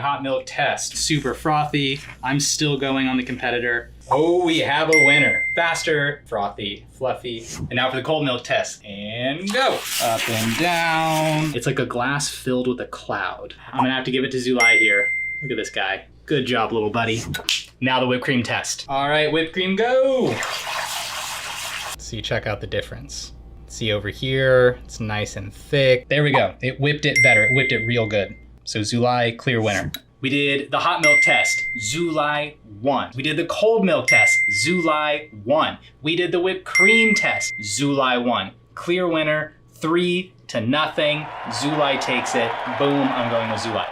hot milk test. Super frothy. I'm still going on the competitor. Oh, we have a winner. Faster, frothy, fluffy. And now for the cold milk test. And go. Up and down. It's like a glass filled with a cloud. I'm gonna have to give it to Zulai here. Look at this guy. Good job, little buddy. Now the whipped cream test. All right, whipped cream, go. See, check out the difference. See over here, it's nice and thick. There we go. It whipped it better. It whipped it real good. So Zulai, clear winner. We did the hot milk test. Zulai won. We did the cold milk test. Zulai won. We did the whipped cream test. Zulai won. Clear winner, 3-0. Zulai takes it. Boom, I'm going with Zulai.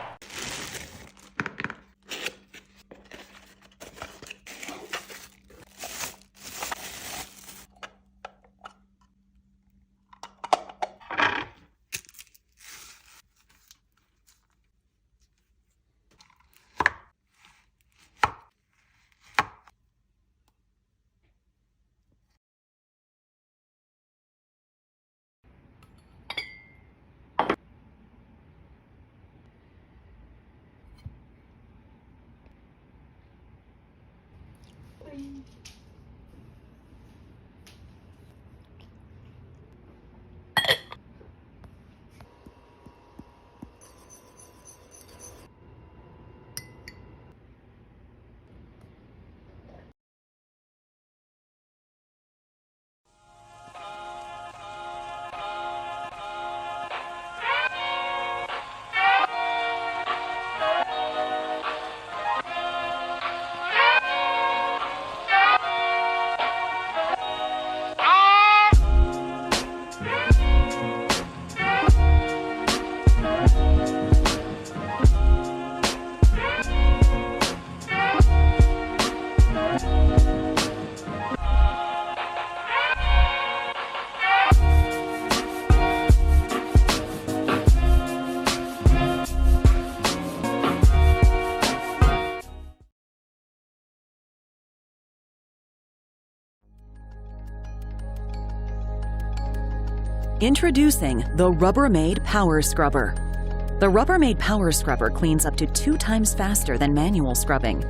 Introducing the Rubbermaid Power Scrubber. The Rubbermaid Power Scrubber cleans up to 2 times faster than manual scrubbing.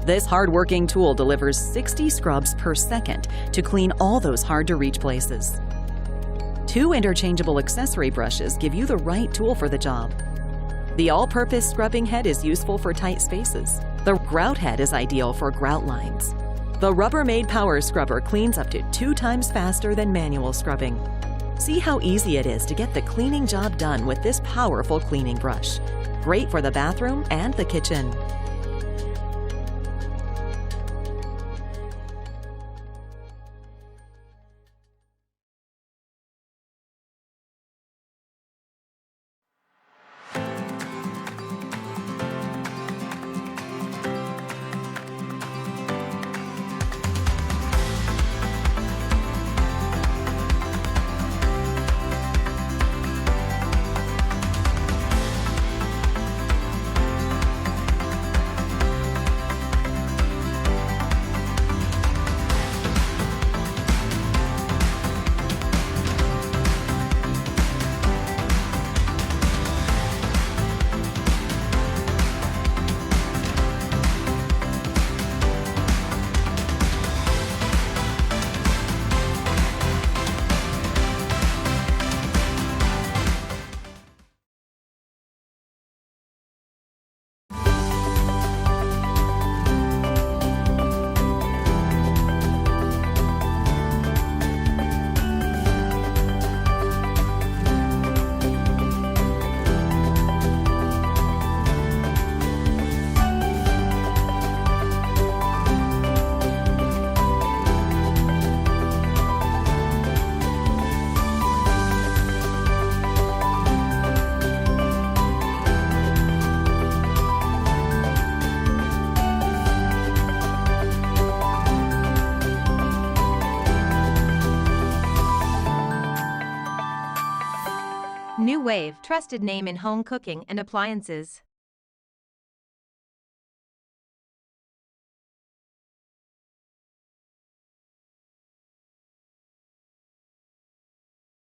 This hard-working tool delivers 60 scrubs per second to clean all those hard-to-reach places. 2 interchangeable accessory brushes give you the right tool for the job. The all-purpose scrubbing head is useful for tight spaces. The grout head is ideal for grout lines. The Rubbermaid Power Scrubber cleans up to 2 times faster than manual scrubbing. See how easy it is to get the cleaning job done with this powerful cleaning brush. Great for the bathroom and the kitchen. Nuwave, trusted name in home cooking and appliances.